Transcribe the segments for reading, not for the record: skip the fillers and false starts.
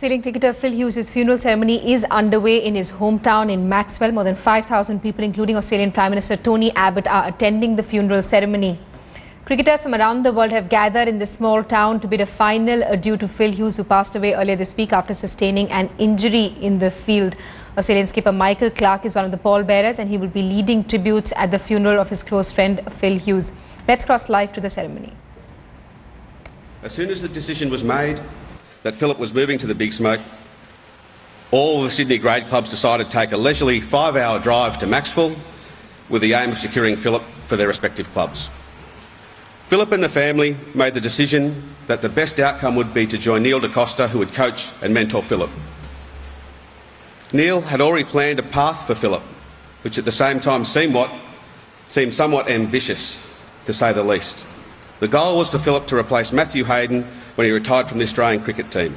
Australian cricketer Phil Hughes' funeral ceremony is underway in his hometown in Macksville. More than 5,000 people, including Australian Prime Minister Tony Abbott, are attending the funeral ceremony. Cricketers from around the world have gathered in this small town to bid a final adieu to Phil Hughes, who passed away earlier this week after sustaining an injury in the field. Australian skipper Michael Clarke is one of the pallbearers, and he will be leading tributes at the funeral of his close friend Phil Hughes. Let's cross live to the ceremony. As soon as the decision was made that Philip was moving to the Big Smoke, all the Sydney grade clubs decided to take a leisurely 5-hour drive to Macksville with the aim of securing Philip for their respective clubs. Philip and the family made the decision that the best outcome would be to join Neil Da Costa, who would coach and mentor Philip. Neil had already planned a path for Philip, which at the same time seemed somewhat ambitious, to say the least. The goal was for Philip to replace Matthew Hayden when he retired from the Australian cricket team.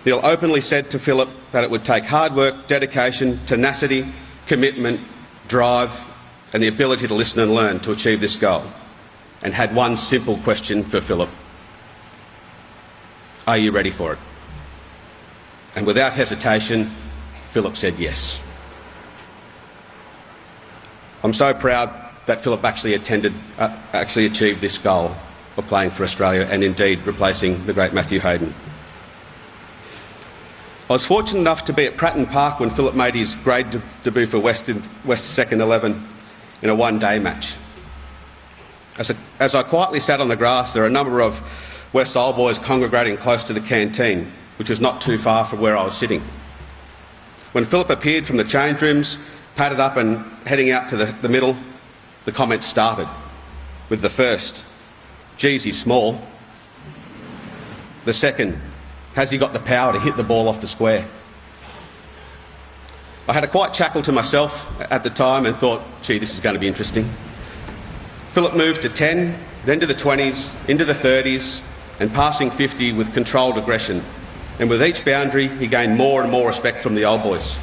Neil openly said to Philip that it would take hard work, dedication, tenacity, commitment, drive and the ability to listen and learn to achieve this goal, and had one simple question for Philip: are you ready for it? And without hesitation, Philip said yes. I'm so proud that Philip actually achieved this goal of playing for Australia and indeed replacing the great Matthew Hayden. I was fortunate enough to be at Pratton Park when Philip made his grade debut for West's second 11 in a one-day match. As I quietly sat on the grass, there were a number of West Old boys congregating close to the canteen, which was not too far from where I was sitting. When Philip appeared from the change rooms, padded up and heading out to the middle, the comments started with the first: geez, he's small. The second: has he got the power to hit the ball off the square? I had a quiet chuckle to myself at the time and thought, gee, this is going to be interesting. Philip moved to 10, then to the 20s, into the 30s, and passing 50 with controlled aggression. And with each boundary, he gained more and more respect from the old boys.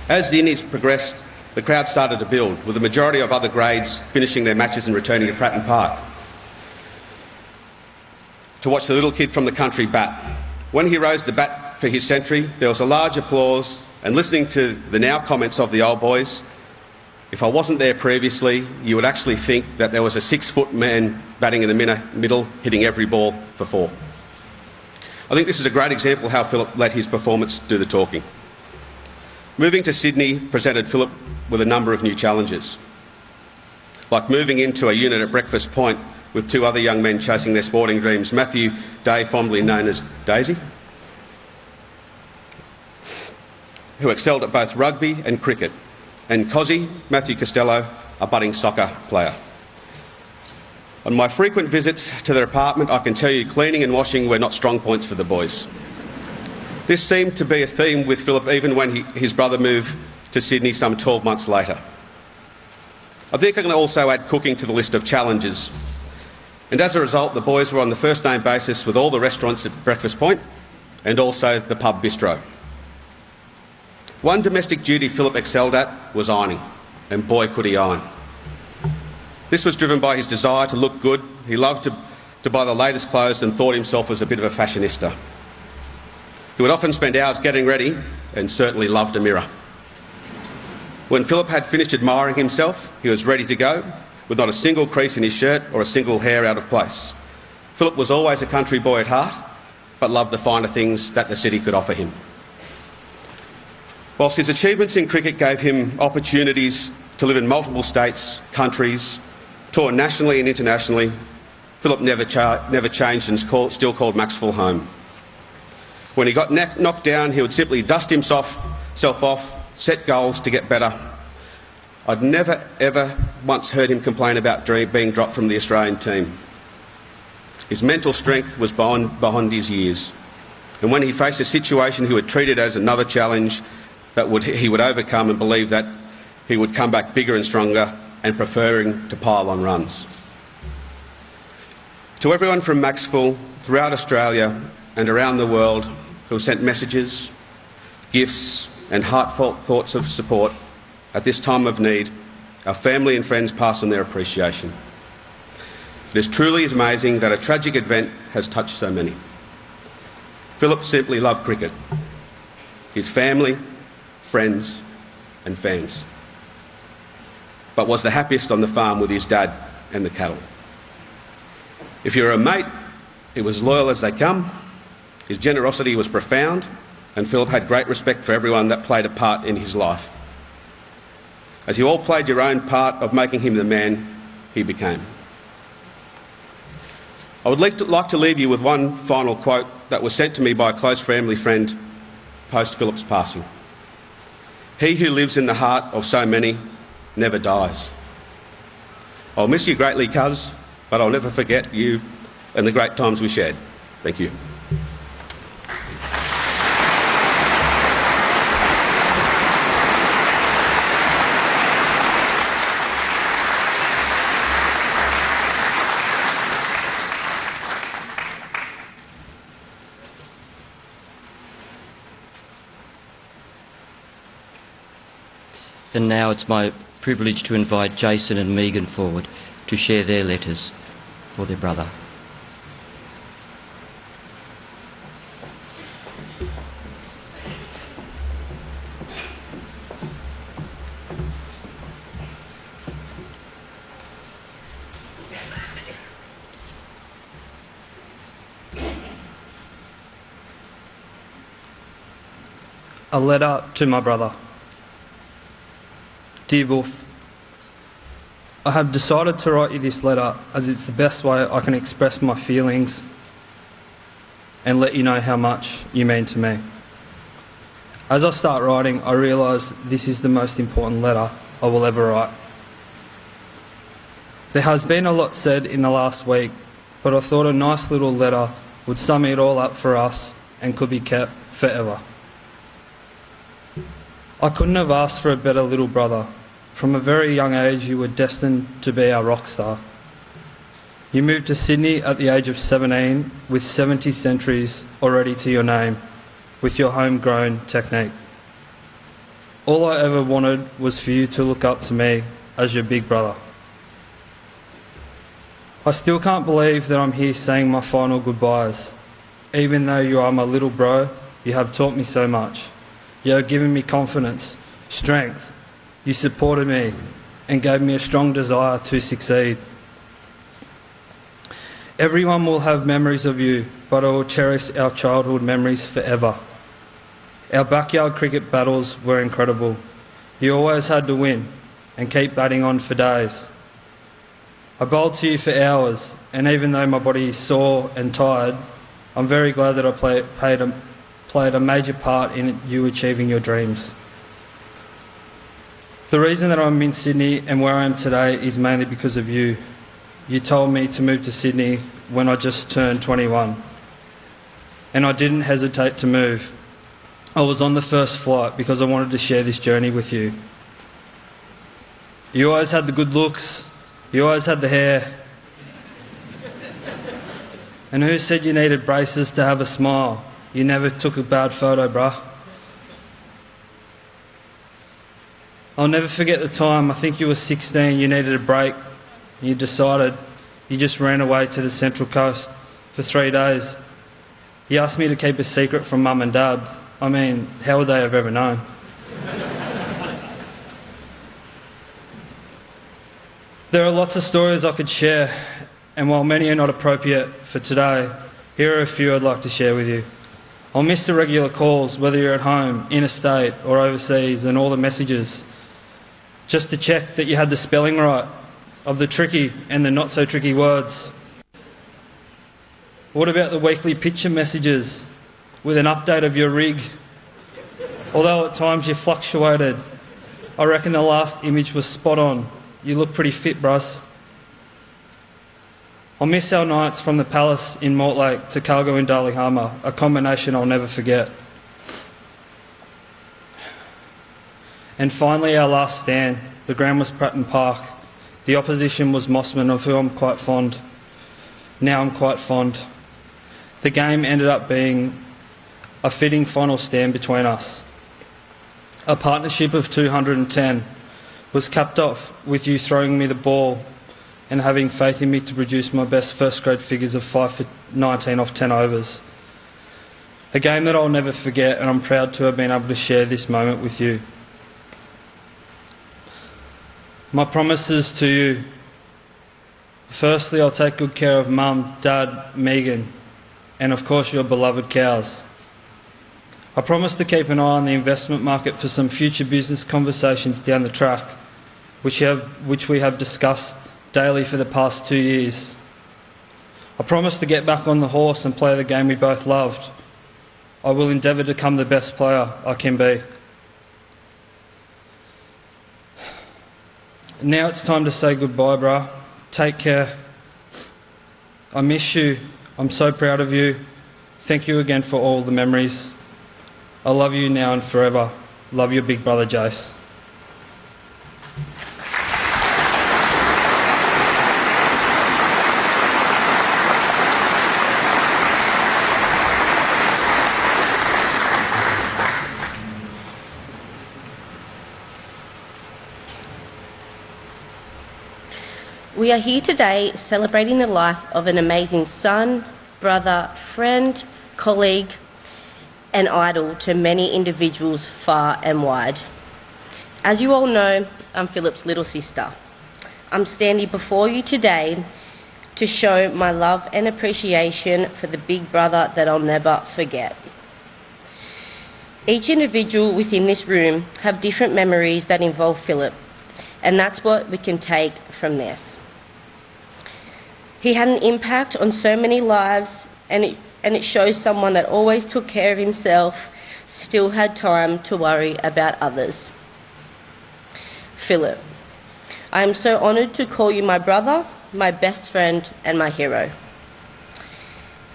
As the innings progressed, the crowd started to build, with the majority of other grades finishing their matches and returning to Pratton Park to watch the little kid from the country bat. When he rose the bat for his century, there was a large applause, and listening to the now comments of the old boys, if I wasn't there previously, you would actually think that there was a 6-foot man batting in the middle, hitting every ball for 4. I think this is a great example of how Philip let his performance do the talking. Moving to Sydney presented Philip with a number of new challenges, like moving into a unit at Breakfast Point with 2 other young men chasing their sporting dreams: Matthew Day, fondly known as Daisy, who excelled at both rugby and cricket, and Cozzy, Matthew Costello, a budding soccer player. On my frequent visits to their apartment, I can tell you cleaning and washing were not strong points for the boys. This seemed to be a theme with Philip even when his brother moved to Sydney some 12 months later. I think I can also add cooking to the list of challenges. And as a result, the boys were on the first-name basis with all the restaurants at Breakfast Point and also the pub bistro. One domestic duty Philip excelled at was ironing, and boy could he iron. This was driven by his desire to look good. He loved to buy the latest clothes and thought himself as a bit of a fashionista. He would often spend hours getting ready and certainly loved a mirror. When Philip had finished admiring himself, he was ready to go, with not a single crease in his shirt or a single hair out of place. Philip was always a country boy at heart, but loved the finer things that the city could offer him. Whilst his achievements in cricket gave him opportunities to live in multiple states, countries, tour nationally and internationally, Philip never changed and still called Macksville home. When he got knocked down, he would simply dust himself off, set goals to get better. I'd never ever once heard him complain about being dropped from the Australian team. His mental strength was beyond his years, and when he faced a situation he would treat it as another challenge that he would overcome, and believe that he would come back bigger and stronger and preferring to pile on runs. To everyone from Macksville, throughout Australia and around the world who sent messages, gifts and heartfelt thoughts of support at this time of need, our family and friends pass on their appreciation. It is truly amazing that a tragic event has touched so many. Philip simply loved cricket, his family, friends and fans, but was the happiest on the farm with his dad and the cattle. If you were a mate, he was loyal as they come, his generosity was profound, and Philip had great respect for everyone that played a part in his life. As you all played your own part of making him the man he became. I would like to leave you with one final quote that was sent to me by a close family friend post Philip's passing. He who lives in the heart of so many never dies. I'll miss you greatly, cuz, but I'll never forget you and the great times we shared. Thank you. And now it's my privilege to invite Jason and Megan forward to share their letters for their brother. A letter to my brother. Dear Wolf, I have decided to write you this letter as it's the best way I can express my feelings and let you know how much you mean to me. As I start writing, I realise this is the most important letter I will ever write. There has been a lot said in the last week, but I thought a nice little letter would sum it all up for us and could be kept forever. I couldn't have asked for a better little brother. From a very young age, you were destined to be our rock star. You moved to Sydney at the age of 17 with 70 centuries already to your name, with your homegrown technique. All I ever wanted was for you to look up to me as your big brother. I still can't believe that I'm here saying my final goodbyes. Even though you are my little bro, you have taught me so much. You have given me confidence, strength. You supported me and gave me a strong desire to succeed. Everyone will have memories of you, but I will cherish our childhood memories forever. Our backyard cricket battles were incredible. You always had to win and keep batting on for days. I bowled to you for hours, and even though my body is sore and tired, I'm very glad that I played a major part in you achieving your dreams. The reason that I'm in Sydney and where I am today is mainly because of you. You told me to move to Sydney when I just turned 21, and I didn't hesitate to move. I was on the first flight because I wanted to share this journey with you. You always had the good looks, you always had the hair. And who said you needed braces to have a smile? You never took a bad photo, bruh. I'll never forget the time, I think you were 16, you needed a break. You decided, you just ran away to the Central Coast for 3 days. You asked me to keep a secret from Mum and Dad. I mean, how would they have ever known? There are lots of stories I could share, and while many are not appropriate for today, here are a few I'd like to share with you. I'll miss the regular calls, whether you're at home, interstate or overseas, and all the messages, just to check that you had the spelling right of the tricky and the not so tricky words. What about the weekly picture messages with an update of your rig? Although at times you fluctuated, I reckon the last image was spot on. You look pretty fit, bruss. I'll miss our nights from the Palace in Mortlake to Cargo in Darling Harbour, a combination I'll never forget. And finally, our last stand. The ground was Pratton Park. The opposition was Mossman, of who I'm quite fond. Now I'm quite fond. The game ended up being a fitting final stand between us. A partnership of 210 was capped off with you throwing me the ball and having faith in me to produce my best first grade figures of 5 for 19 off 10 overs. A game that I'll never forget, and I'm proud to have been able to share this moment with you. My promises to you. Firstly, I'll take good care of Mum, Dad, Megan, and of course your beloved cows. I promise to keep an eye on the investment market for some future business conversations down the track, which we have discussed daily for the past 2 years. I promise to get back on the horse and play the game we both loved. I will endeavour to become the best player I can be. Now it's time to say goodbye, brah. Take care. I miss you. I'm so proud of you. Thank you again for all the memories. I love you now and forever. Love your big brother, Jace. We are here today celebrating the life of an amazing son, brother, friend, colleague, and idol to many individuals far and wide. As you all know, I'm Philip's little sister. I'm standing before you today to show my love and appreciation for the big brother that I'll never forget. Each individual within this room have different memories that involve Philip, and that's what we can take from this. He had an impact on so many lives, and it shows someone that always took care of himself, still had time to worry about others. Philip, I am so honoured to call you my brother, my best friend, and my hero.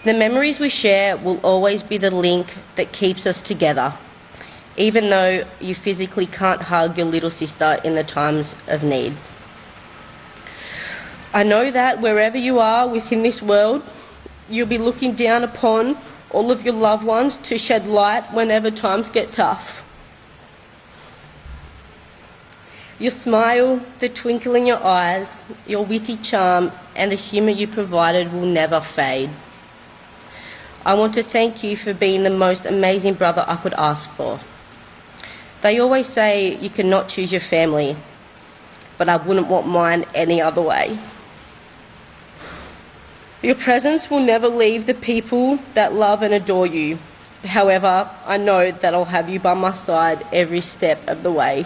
The memories we share will always be the link that keeps us together, even though you physically can't hug your little sister in the times of need. I know that wherever you are within this world, you'll be looking down upon all of your loved ones to shed light whenever times get tough. Your smile, the twinkle in your eyes, your witty charm, and the humour you provided will never fade. I want to thank you for being the most amazing brother I could ask for. They always say you cannot choose your family, but I wouldn't want mine any other way. Your presence will never leave the people that love and adore you. However, I know that I'll have you by my side every step of the way.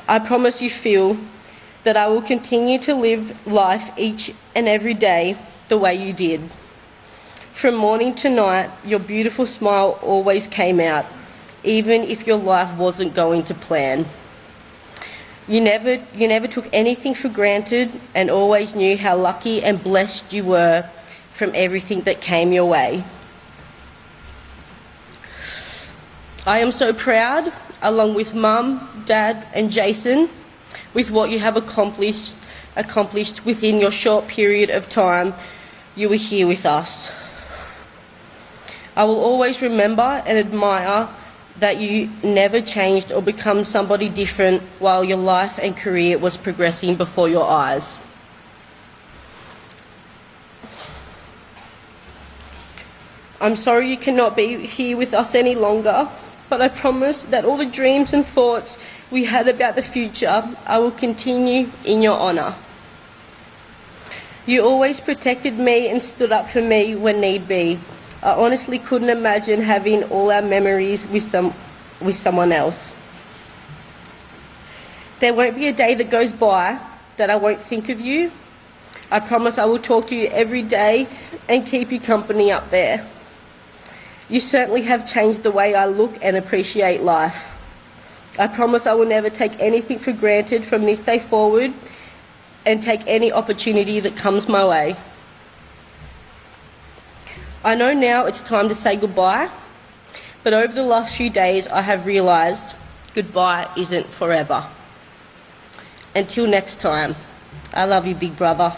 I promise you, Phil, that I will continue to live life each and every day the way you did. From morning to night, your beautiful smile always came out, even if your life wasn't going to plan. You never took anything for granted and always knew how lucky and blessed you were from everything that came your way. I am so proud, along with Mum, Dad and Jason, with what you have accomplished within your short period of time you were here with us. I will always remember and admire that you never changed or become somebody different while your life and career was progressing before your eyes. I'm sorry you cannot be here with us any longer, but I promise that all the dreams and thoughts we had about the future, I will continue in your honour. You always protected me and stood up for me when need be. I honestly couldn't imagine having all our memories with someone else. There won't be a day that goes by that I won't think of you. I promise I will talk to you every day and keep you company up there. You certainly have changed the way I look and appreciate life. I promise I will never take anything for granted from this day forward and take any opportunity that comes my way. I know now it's time to say goodbye, but over the last few days I have realised goodbye isn't forever. Until next time, I love you, big brother.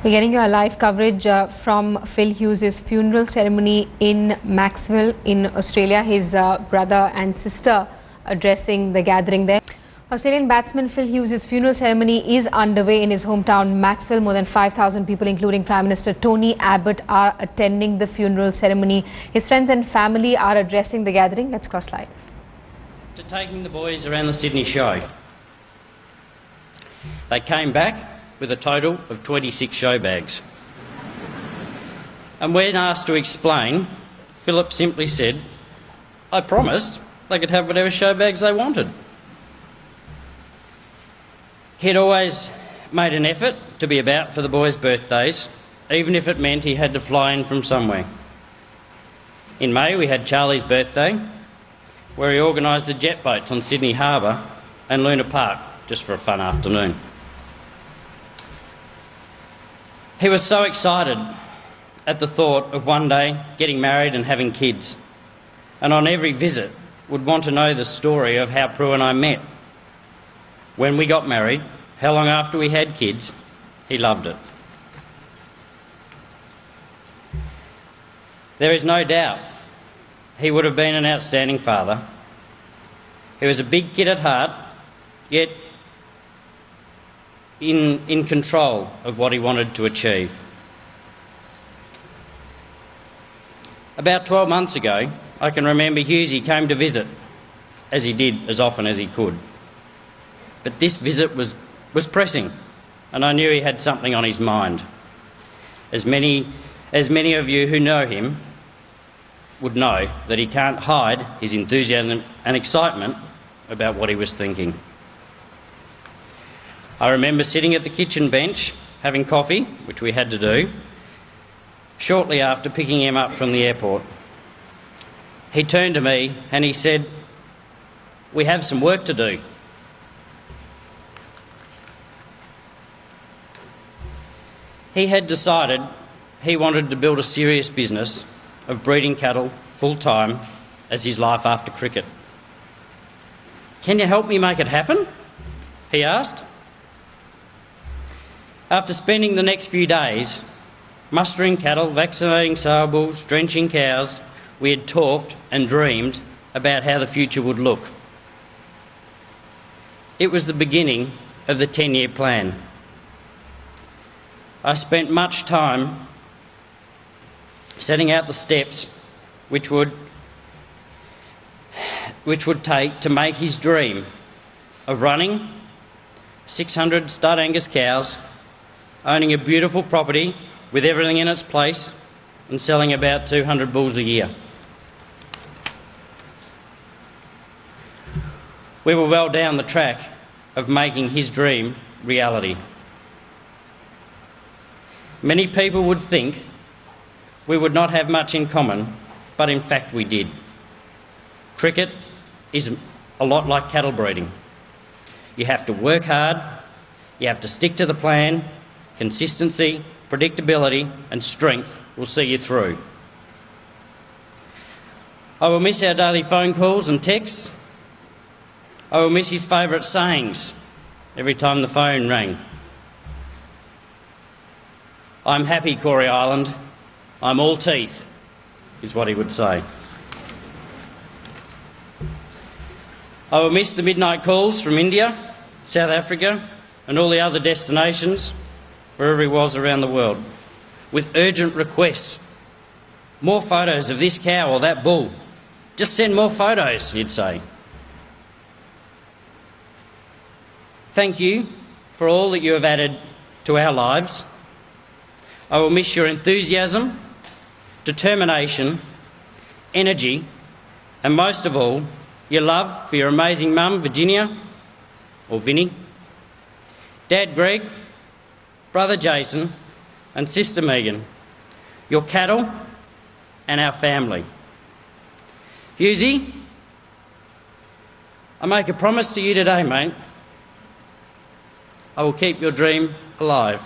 We're getting your live coverage from Phil Hughes' funeral ceremony in Macksville in Australia. His brother and sister addressing the gathering there. Australian batsman Phil Hughes' funeral ceremony is underway in his hometown Macksville. More than 5,000 people, including Prime Minister Tony Abbott, are attending the funeral ceremony. His friends and family are addressing the gathering. Let's cross live. To taking the boys around the Sydney show. They came back with a total of 26 show bags. And when asked to explain, Philip simply said, "I promised they could have whatever show bags they wanted." He'd always made an effort to be about for the boys' birthdays, even if it meant he had to fly in from somewhere. In May we had Charlie's birthday, where he organised the jet boats on Sydney Harbour and Luna Park just for a fun afternoon. He was so excited at the thought of one day getting married and having kids, and on every visit would want to know the story of how Prue and I met. When we got married, how long after we had kids, he loved it. There is no doubt he would have been an outstanding father. He was a big kid at heart, yet in control of what he wanted to achieve. About 12 months ago, I can remember Hughesy came to visit, as he did as often as he could. But this visit was pressing, and I knew he had something on his mind. As many of you who know him would know that he can't hide his enthusiasm and excitement about what he was thinking. I remember sitting at the kitchen bench having coffee, which we had to do, shortly after picking him up from the airport. He turned to me and he said, "We have some work to do." He had decided he wanted to build a serious business of breeding cattle full-time as his life after cricket. "Can you help me make it happen?" he asked. After spending the next few days mustering cattle, vaccinating sale bulls, drenching cows, we had talked and dreamed about how the future would look. It was the beginning of the 10-year plan. I spent much time setting out the steps which would take to make his dream of running 600 stud Angus cows, owning a beautiful property with everything in its place, and selling about 200 bulls a year. We were well down the track of making his dream reality. Many people would think we would not have much in common, but in fact we did. Cricket is a lot like cattle breeding. You have to work hard, you have to stick to the plan. Consistency, predictability and strength will see you through. I will miss our daily phone calls and texts. I will miss his favourite sayings every time the phone rang. "I'm happy, Corey Island. I'm all teeth," is what he would say. I will miss the midnight calls from India, South Africa and all the other destinations, wherever he was around the world, with urgent requests. "More photos of this cow or that bull. Just send more photos," he'd say. Thank you for all that you have added to our lives. I will miss your enthusiasm, determination, energy, and most of all, your love for your amazing mum, Virginia, or Vinnie, Dad Greg, Brother Jason and Sister Megan, your cattle and our family. Hughesy, I make a promise to you today, mate. I will keep your dream alive.